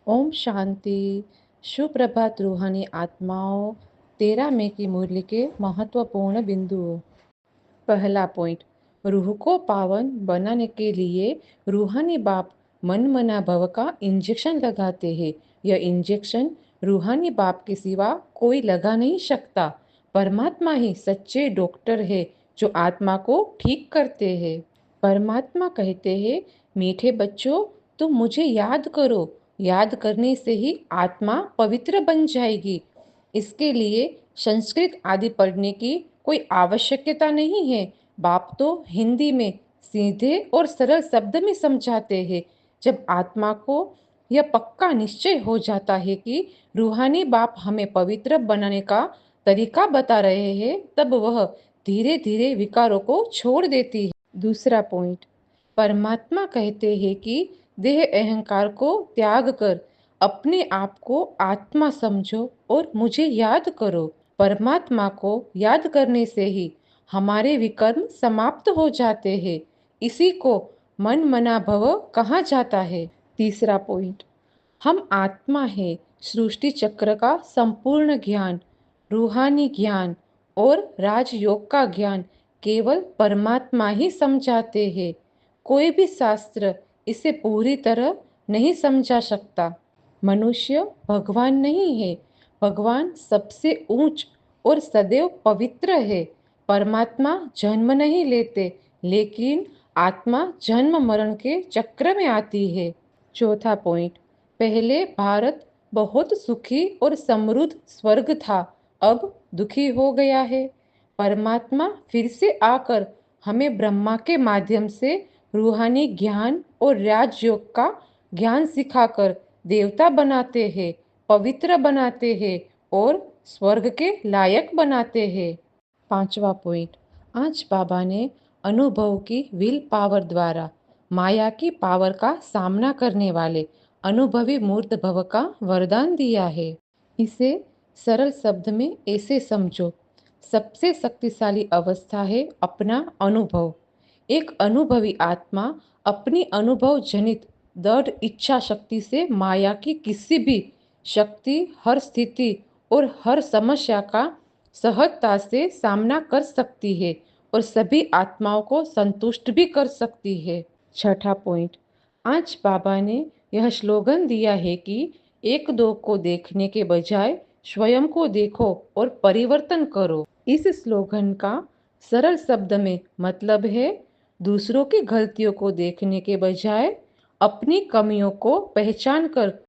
ओम शांति। सुप्रभात रूहानी आत्माओं। 13 मई की मुरली के महत्वपूर्ण बिंदुओं। पहला पॉइंट, रूह को पावन बनाने के लिए रूहानी बाप मन मना भव का इंजेक्शन लगाते हैं। यह इंजेक्शन रूहानी बाप के सिवा कोई लगा नहीं सकता। परमात्मा ही सच्चे डॉक्टर है जो आत्मा को ठीक करते हैं। परमात्मा कहते हैं, मीठे बच्चों, तुम मुझे याद करो। याद करने से ही आत्मा पवित्र बन जाएगी। इसके लिए संस्कृत आदि पढ़ने की कोई आवश्यकता नहीं है। बाप तो हिंदी में सीधे और सरल शब्द में समझाते हैं। जब आत्मा को यह पक्का निश्चय हो जाता है कि रूहानी बाप हमें पवित्र बनाने का तरीका बता रहे हैं, तब वह धीरे धीरे विकारों को छोड़ देती है। दूसरा पॉइंट, परमात्मा कहते हैं कि देह अहंकार को त्याग कर अपने आप को आत्मा समझो और मुझे याद करो। परमात्मा को याद करने से ही हमारे विकर्म समाप्त हो जाते हैं। इसी को मन मना भव कहा जाता है। तीसरा पॉइंट, हम आत्मा है। सृष्टि चक्र का संपूर्ण ज्ञान, रूहानी ज्ञान और राजयोग का ज्ञान केवल परमात्मा ही समझाते हैं। कोई भी शास्त्र इसे पूरी तरह नहीं समझा सकता। मनुष्य भगवान नहीं है। भगवान सबसे ऊंच और सदैव पवित्र है। परमात्मा जन्म नहीं लेते, लेकिन आत्मा जन्म मरण के चक्र में आती है। चौथा पॉइंट, पहले भारत बहुत सुखी और समृद्ध स्वर्ग था, अब दुखी हो गया है। परमात्मा फिर से आकर हमें ब्रह्मा के माध्यम से रूहानी ज्ञान और राजयोग का ज्ञान सिखाकर देवता बनाते हैं, पवित्र बनाते हैं और स्वर्ग के लायक बनाते हैं। पांचवा पॉइंट, आज बाबा ने अनुभव की विल पावर द्वारा माया की पावर का सामना करने वाले अनुभवी मूर्त भव का वरदान दिया है। इसे सरल शब्द में ऐसे समझो, सबसे शक्तिशाली अवस्था है अपना अनुभव। एक अनुभवी आत्मा अपनी अनुभव जनित दृढ़ इच्छा शक्ति से माया की किसी भी शक्ति, हर स्थिति और हर समस्या का सहजता से सामना कर सकती है और सभी आत्माओं को संतुष्ट भी कर सकती है। छठा पॉइंट, आज बाबा ने यह स्लोगन दिया है कि एक दो को देखने के बजाय स्वयं को देखो और परिवर्तन करो। इस स्लोगन का सरल शब्द में मतलब है, दूसरों की गलतियों को देखने के बजाय अपनी कमियों को पहचान कर